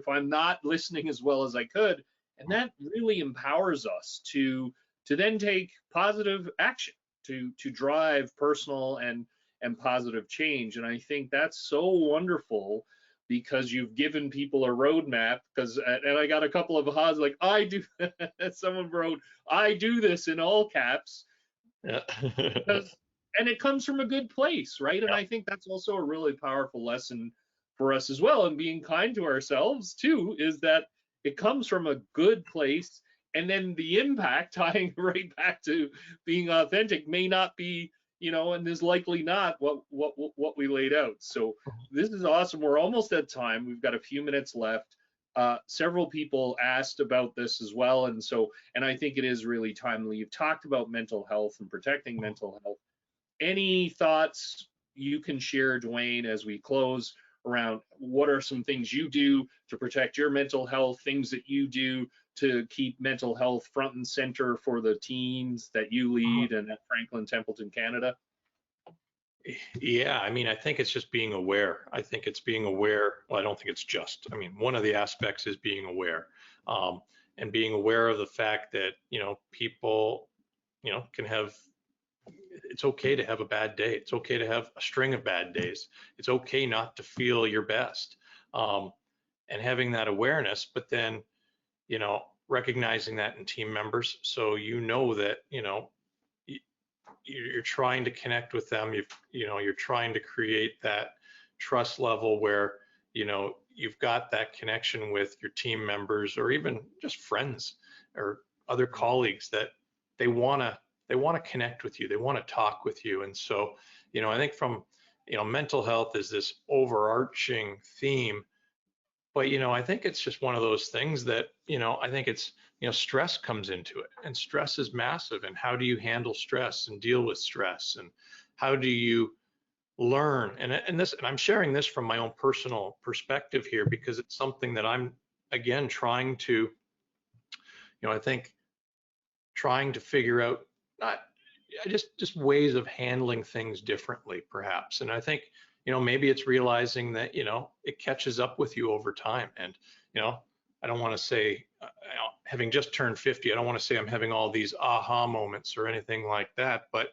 I'm not listening as well as I could? And that really empowers us to then take positive action to drive personal and positive change. And I think that's so wonderful, because you've given people a roadmap. Because and I got a couple of ahas, like I do. Someone wrote, "I do this" in all caps, Yeah. because and it comes from a good place, right? And Yeah. I think that's also a really powerful lesson for us as well. And being kind to ourselves too, is that it comes from a good place, and then the impact tying right back to being authentic may not be, and is likely not what we laid out. So this is awesome. We're almost at time. We've got a few minutes left. Several people asked about this as well, and I think it is really timely. You've talked about mental health and protecting mental health. Any thoughts you can share, Duane, as we close, around what are some things you do to protect your mental health, things that you do to keep mental health front and center for the teams that you lead and at Franklin Templeton, Canada? Yeah, I mean, I think it's just being aware. I think it's being aware. Well, I don't think it's just. I mean, one of the aspects is being aware, and being aware of the fact that people, can have. It's okay to have a bad day. It's okay to have a string of bad days. It's okay not to feel your best, and having that awareness. But then, recognizing that in team members, so that you're trying to connect with them. You're trying to create that trust level where you've got that connection with your team members, or even just friends or other colleagues, that they want to connect with you. They want to talk with you. And so, I think from mental health is this overarching theme, but I think it's just one of those things that I think it's stress comes into it, and stress is massive. And how do you handle stress and deal with stress, and how do you learn? And I'm sharing this from my own personal perspective here, because it's something that I'm again trying to I think trying to figure out, not just ways of handling things differently perhaps. And I think maybe it's realizing that it catches up with you over time. And I don't want to say having just turned 50, I don't want to say I'm having all these aha moments or anything like that, but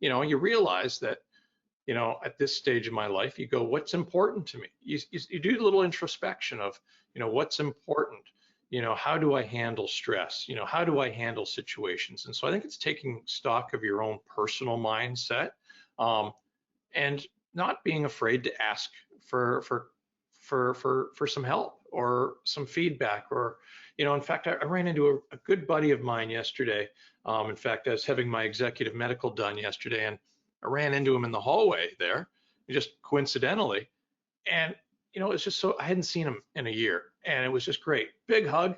you realize that at this stage of my life, you go, what's important to me? You do a little introspection of, what's important? How do I handle stress? How do I handle situations? And so I think it's taking stock of your own personal mindset, and not being afraid to ask for some help or some feedback. Or, in fact, I ran into a good buddy of mine yesterday. In fact, I was having my executive medical done yesterday, and I ran into him in the hallway there, just coincidentally. And, it's just so, I hadn't seen him in a year, and it was just great. Big hug.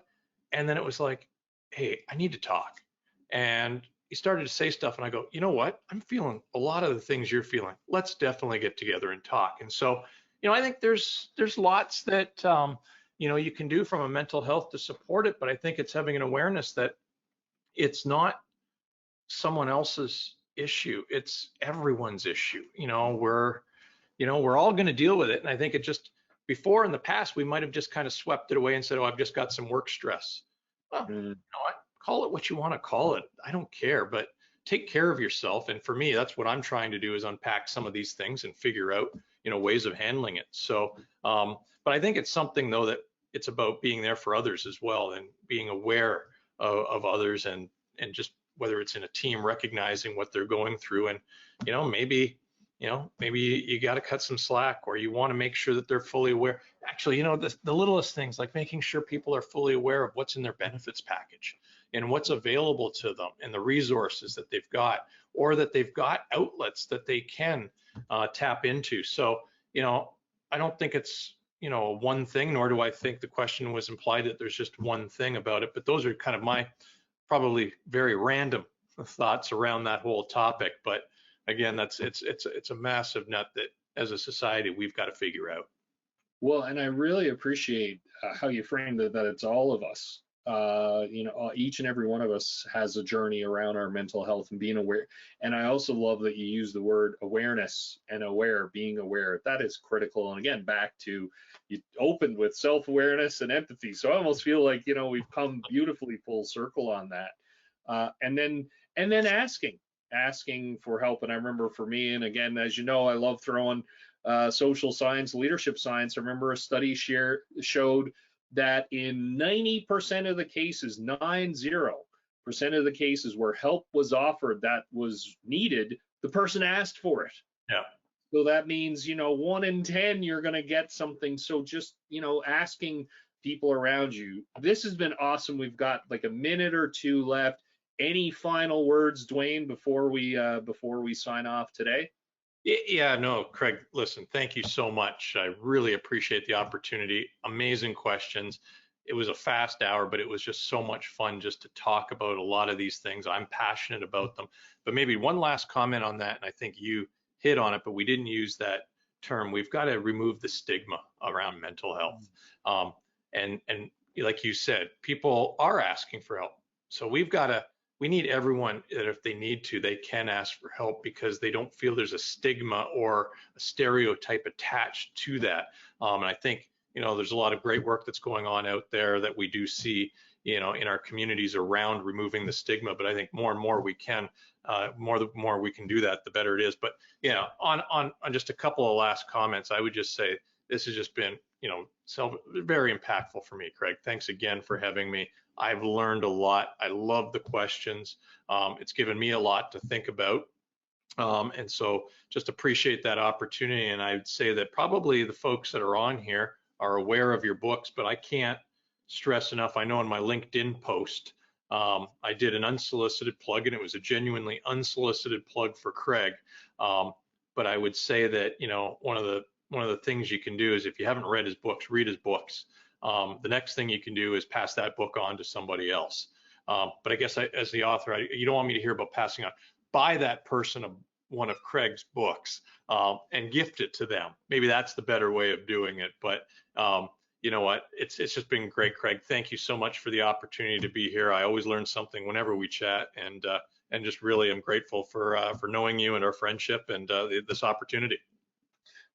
And then it was like, hey, I need to talk. And he started to say stuff, and I go, you know what? I'm feeling a lot of the things you're feeling. Let's definitely get together and talk. And so, I think there's lots that, you can do from a mental health to support it, but I think it's having an awareness that it's not someone else's issue. It's everyone's issue. We're all going to deal with it. And I think it just, before in the past, we might have just kind of swept it away and said, oh, I've just got some work stress. Well, you know what? Call it what you want to call it. I don't care, but take care of yourself. And for me, that's what I'm trying to do, is unpack some of these things and figure out, ways of handling it. So, but I think it's something though, that it's about being there for others as well, and being aware of others, and just whether it's in a team, recognizing what they're going through, and, maybe you got to cut some slack, or you want to make sure that they're fully aware. Actually, the littlest things, like making sure people are fully aware of what's in their benefits package and what's available to them, and the resources that they've got, or that they've got outlets that they can tap into. So, I don't think it's, one thing, nor do I think the question was implied that there's just one thing about it, but those are kind of my probably very random thoughts around that whole topic. But again, it's a massive nut that as a society we've got to figure out. Well, and I really appreciate how you framed it, that it's all of us. Each and every one of us has a journey around our mental health and being aware. And I also love that you use the word awareness and being aware. That is critical. And again, back to, you opened with self-awareness and empathy. So I almost feel like, we've come beautifully full circle on that. And then asking for help. And I remember for me, and again, as you know, I love throwing social science, leadership science. I remember a study showed that in 90% of the cases, 90% of the cases where help was offered that was needed, the person asked for it. Yeah. So that means, 1 in 10, you're going to get something. So just, asking people around you. This has been awesome. We've got like a minute or two left. Any final words, Duane, before we sign off today? Yeah, no, Craig, listen, thank you so much. I really appreciate the opportunity. Amazing questions. It was a fast hour, but it was just so much fun just to talk about a lot of these things. I'm passionate about them. But maybe one last comment on that, and I think you hit on it, but we didn't use that term. We've got to remove the stigma around mental health. And like you said, people are asking for help. So we need everyone that if they need to, they can ask for help, because they don't feel there's a stigma or a stereotype attached to that. And I think, there's a lot of great work that's going on out there that we do see, in our communities around removing the stigma. But I think more and more we can, the more we can do that, the better it is. But on just a couple of last comments, I would just say this has just been, very impactful for me, Craig. Thanks again for having me. I've learned a lot. I love the questions. It's given me a lot to think about. And so just appreciate that opportunity. And I'd say that probably the folks that are on here are aware of your books, but I can't stress enough. I know in my LinkedIn post, I did an unsolicited plug, and it was a genuinely unsolicited plug for Craig. But I would say that, one of the things you can do is, if you haven't read his books, read his books. The next thing you can do is pass that book on to somebody else. But I guess as the author, you don't want me to hear about passing on. Buy that person one of Craig's books and gift it to them. Maybe that's the better way of doing it. But you know what? It's just been great, Craig. Thank you so much for the opportunity to be here. I always learn something whenever we chat, and just really am grateful for knowing you and our friendship and this opportunity.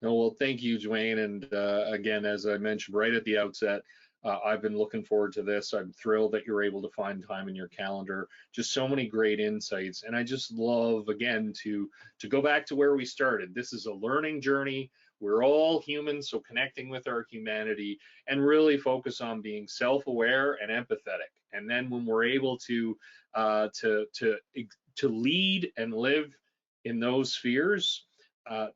No, well, thank you, Duane. And again, as I mentioned right at the outset, I've been looking forward to this. I'm thrilled that you're able to find time in your calendar. Just so many great insights. And I just love, again, to go back to where we started. This is a learning journey. We're all human, so connecting with our humanity and really focus on being self-aware and empathetic. And then when we're able to lead and live in those spheres,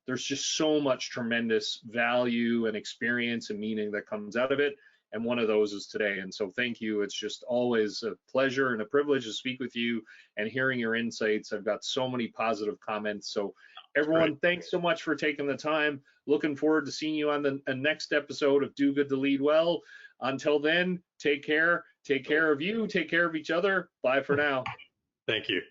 there's just so much tremendous value and experience and meaning that comes out of it. And one of those is today. And so thank you. It's just always a pleasure and a privilege to speak with you and hearing your insights. I've got so many positive comments. So everyone, thanks so much for taking the time. Looking forward to seeing you on the next episode of Do Good to Lead Well. Until then, take care. Take care of you. Take care of each other. Bye for now. Thank you.